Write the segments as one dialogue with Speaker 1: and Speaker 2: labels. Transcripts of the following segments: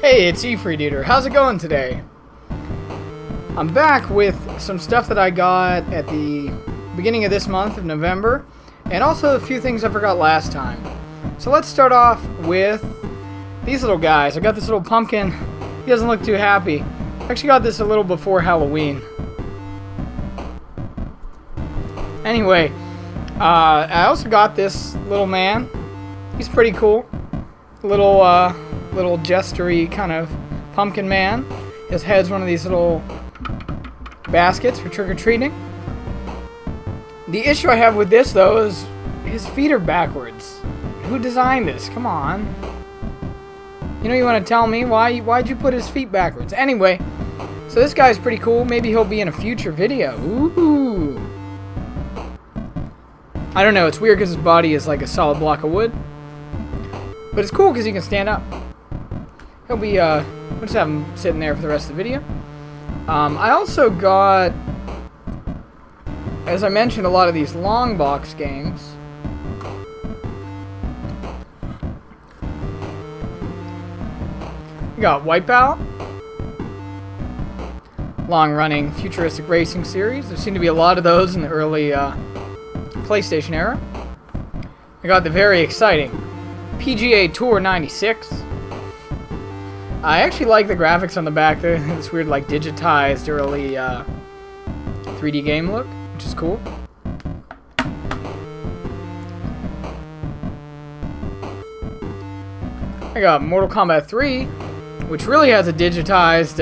Speaker 1: Hey, it's eFreeDuder. How's it going today? I'm back with some stuff that I got at the beginning of this month of November, and also a few things I forgot last time. So let's start off with these little guys. I got this little pumpkin. He doesn't look too happy. I actually got this a little before Halloween. Anyway, I also got this little man. He's pretty cool. Little jestery kind of pumpkin man. His head's one of these little baskets for trick-or-treating. The issue I have with this, though, is his feet are backwards. Who designed this? Come on. You know, you want to tell me why'd you put his feet backwards? Anyway, so this guy's pretty cool. Maybe he'll be in a future video. Ooh. I don't know. It's weird because his body is like a solid block of wood. But it's cool because he can stand up. He'll be, we'll just have him sitting there for the rest of the video. I also got, as I mentioned, a lot of these long box games. We got Wipeout. Long-running futuristic racing series. There seem to be a lot of those in the early PlayStation era. I got the very exciting PGA Tour 96. I actually like the graphics on the back. They're this weird, like, digitized early 3D game look, which is cool. I got Mortal Kombat 3, which really has a digitized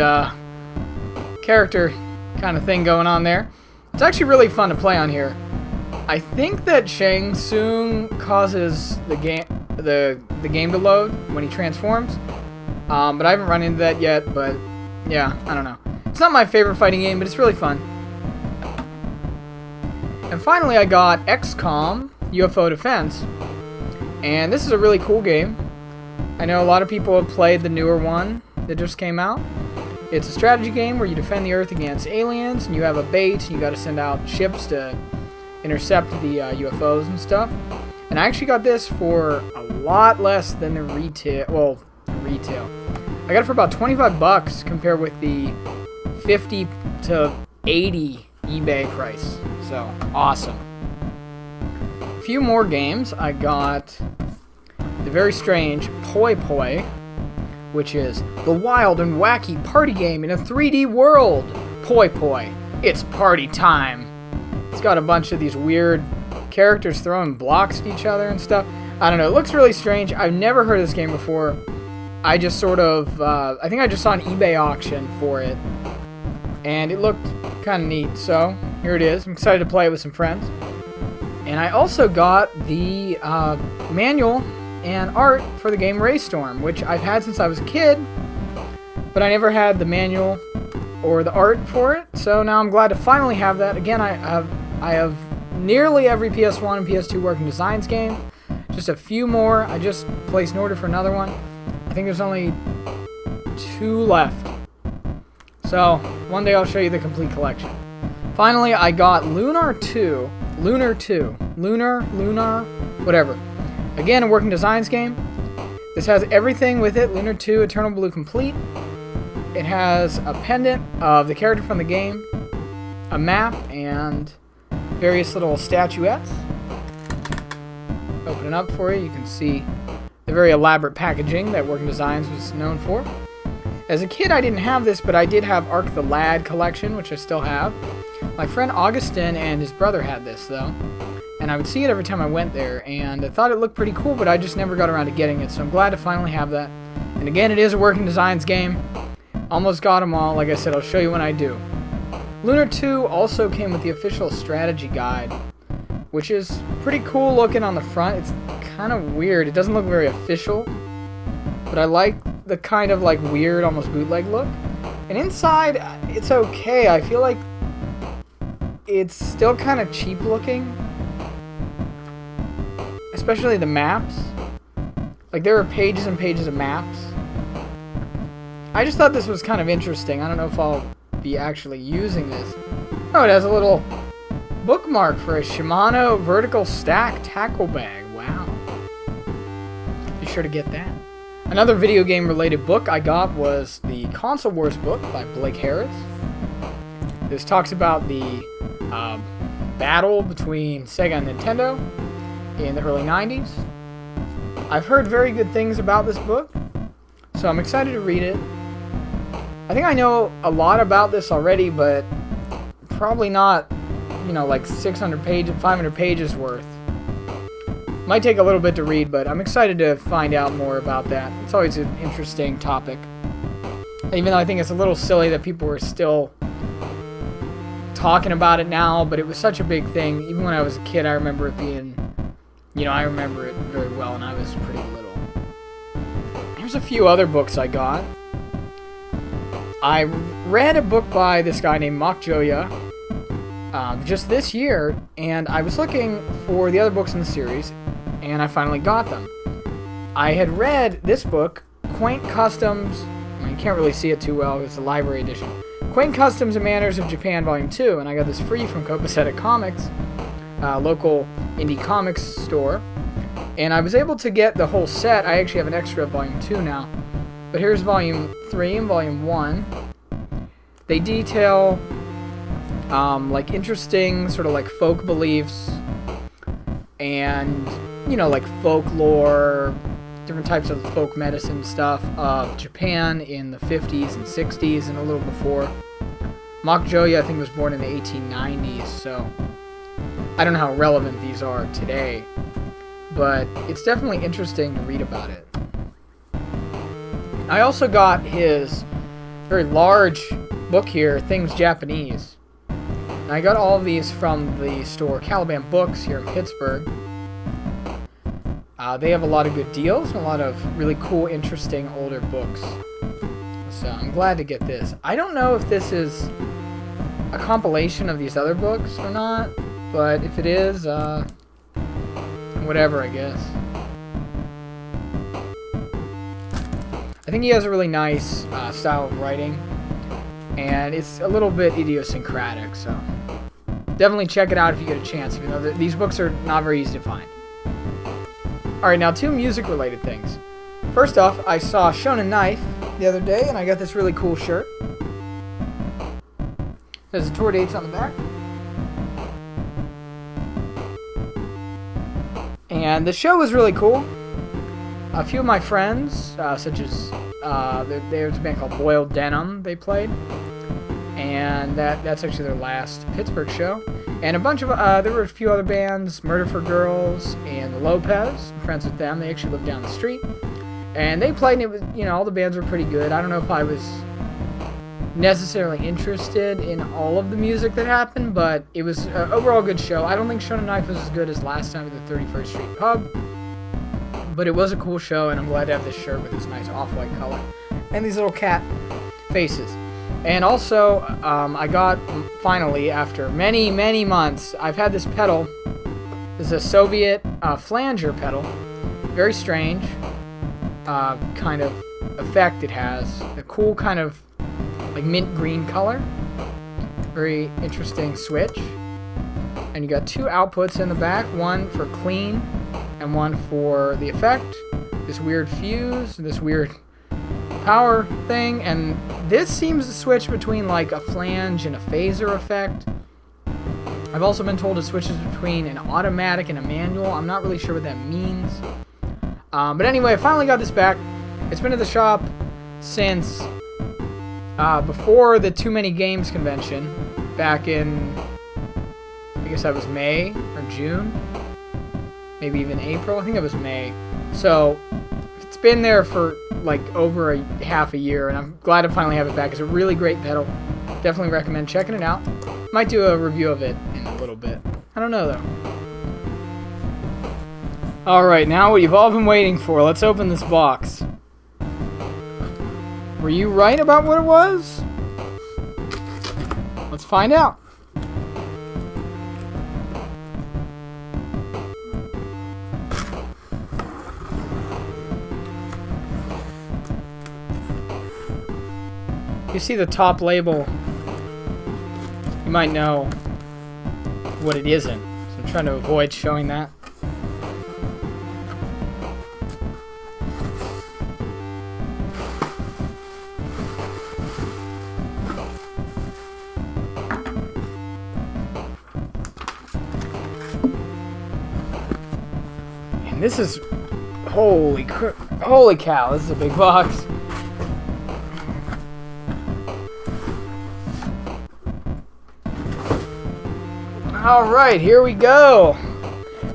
Speaker 1: character kind of thing going on there. It's actually really fun to play on here. I think that Shang Tsung causes the game to load when he transforms. But I haven't run into that yet, but yeah, I don't know. It's not my favorite fighting game, but it's really fun. And finally I got XCOM UFO Defense. And this is a really cool game. I know a lot of people have played the newer one that just came out. It's a strategy game where you defend the Earth against aliens, and you have a bait, and you gotta send out ships to intercept the UFOs and stuff. And I actually got this for a lot less than the retail. I got it for about 25 bucks compared with the 50 to 80 eBay price. So, awesome. A few more games. I got the very strange Poi Poi, which is the wild and wacky party game in a 3D world. Poi Poi. It's party time. It's got a bunch of these weird characters throwing blocks at each other and stuff. I don't know. It looks really strange. I've never heard of this game before. I just sort of, I think I just saw an eBay auction for it, and it looked kind of neat, so here it is. I'm excited to play it with some friends. And I also got the manual and art for the game Raystorm, which I've had since I was a kid, but I never had the manual or the art for it, so now I'm glad to finally have that. Again, I have nearly every PS1 and PS2 Working Designs game, just a few more. I just placed an order for another one. I think there's only 2 left. So, one day I'll show you the complete collection. Finally, I got Lunar, whatever. Again, a Working Designs game. This has everything with it. Lunar 2, Eternal Blue Complete. It has a pendant of the character from the game, a map, and various little statuettes. Open it up for you. You can see the very elaborate packaging that Working Designs was known for. As a kid, I didn't have this, but I did have Ark the Lad collection, which I still have. My friend Augustin and his brother had this, though, and I would see it every time I went there, and I thought it looked pretty cool, but I just never got around to getting it, so I'm glad to finally have that. And again, it is a Working Designs game. Almost got them all. Like I said, I'll show you when I do. Lunar 2 also came with the official strategy guide, which is pretty cool looking on the front. It's kind of weird. It doesn't look very official, but I like the kind of like weird, almost bootleg look. And inside, it's okay. I feel like it's still kind of cheap looking, especially the maps. Like, there are pages and pages of maps. I just thought this was kind of interesting. I don't know if I'll be actually using this. Oh, it has a little bookmark for a Shimano vertical stack tackle bag. Wow. be sure to get that. Another video game related book I got was the Console Wars book by Blake Harris. This talks about the battle between Sega and Nintendo in the early 90s. I've heard very good things about this book, so I'm excited to read it. I think I know a lot about this already, but probably not, you know, like 600 pages, 500 pages worth. Might take a little bit to read, but I'm excited to find out more about that. It's always an interesting topic. Even though I think it's a little silly that people are still talking about it now, but it was such a big thing. Even when I was a kid, I remember it being, you know, I remember it very well, and I was pretty little. Here's a few other books I got. I read a book by this guy named Mock Joya just this year, and I was looking for the other books in the series, and I finally got them. I had read this book, Quaint Customs, well, you can't really see it too well, it's a library edition, Quaint Customs and Manners of Japan Volume 2, and I got this free from Copacetic Comics, local indie comics store, and I was able to get the whole set. I actually have an extra Volume 2 now, but here's Volume 3 and Volume 1. They detail like interesting sort of like folk beliefs and, you know, like folklore, different types of folk medicine stuff of Japan in the 50s and 60s and a little before. Mock Joya, I think, was born in the 1890s, so I don't know how relevant these are today, but it's definitely interesting to read about it. I also got his very large book here, Things Japanese. And I got all of these from the store Caliban Books here in Pittsburgh. They have a lot of good deals and a lot of really cool, interesting older books. So I'm glad to get this. I don't know if this is a compilation of these other books or not, but if it is, whatever, I guess. I think he has a really nice style of writing, and it's a little bit idiosyncratic, so definitely check it out if you get a chance, even though these books are not very easy to find. Alright, now 2 music-related things. First off, I saw Shonen Knife the other day, and I got this really cool shirt. There's the tour dates on the back. And the show was really cool. A few of my friends, such as there's a band called Boiled Denim they played, and that's actually their last Pittsburgh show. And a bunch of there were a few other bands, Murder for Girls and the Lopez. I'm friends with them. They actually live down the street, and they played. And it was, you know, all the bands were pretty good. I don't know if I was necessarily interested in all of the music that happened, but it was an overall good show. I don't think Shonen Knife was as good as last time at the 31st Street Pub, but it was a cool show, and I'm glad to have this shirt with this nice off-white color and these little cat faces. And also, I got, finally, after many, many months, I've had this pedal. This is a Soviet Flanger pedal. Very strange kind of effect it has. A cool kind of like mint green color. Very interesting switch. And you got 2 outputs in the back, one for clean and one for the effect. This weird fuse, this weird power thing, and this seems to switch between like a flange and a phaser effect. I've also been told it switches between an automatic and a manual. I'm not really sure what that means. But anyway, I finally got this back. It's been at the shop since before the Too Many Games convention back in, I guess that was May or June, maybe even April. I think it was May. So it's been there for like over half a year, and I'm glad to finally have it back. It's a really great pedal. Definitely recommend checking it out. Might do a review of it in a little bit. I don't know though. Alright, now what you've all been waiting for. Let's open this box. Were you right about what it was? Let's find out. You see the top label, you might know what it isn't, so I'm trying to avoid showing that. This is... Holy cow, this is a big box. Alright, here we go.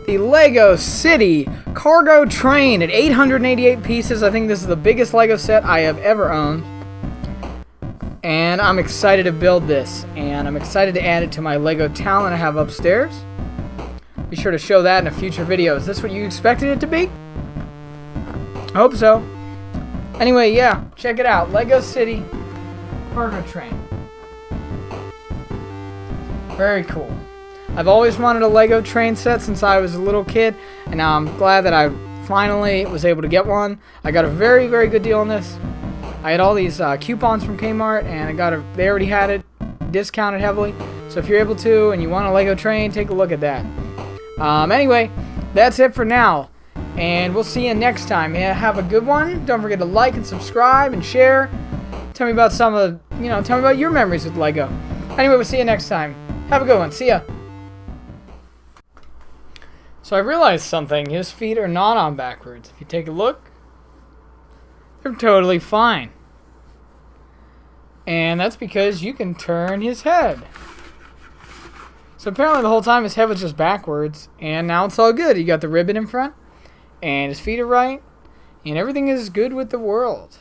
Speaker 1: The Lego City Cargo Train at 888 pieces. I think this is the biggest Lego set I have ever owned. And I'm excited to build this. And I'm excited to add it to my Lego talent I have upstairs. Be sure to show that in a future video. Is this what you expected it to be? I hope so. Anyway, yeah, check it out. Lego City Cargo Train. Very cool. I've always wanted a Lego train set since I was a little kid, and now I'm glad that I finally was able to get one. I got a very, very good deal on this. I had all these coupons from Kmart, and they already had it discounted heavily. So if you're able to and you want a Lego train, take a look at that. Anyway, that's it for now. And we'll see you next time. Yeah, have a good one. Don't forget to like and subscribe and share. Tell me about tell me about your memories with Lego. Anyway, we'll see you next time. Have a good one. See ya. So I realized something. His feet are not on backwards. If you take a look, they're totally fine. And that's because you can turn his head. So apparently the whole time his head was just backwards, and now it's all good. You got the ribbon in front, and his feet are right, and everything is good with the world.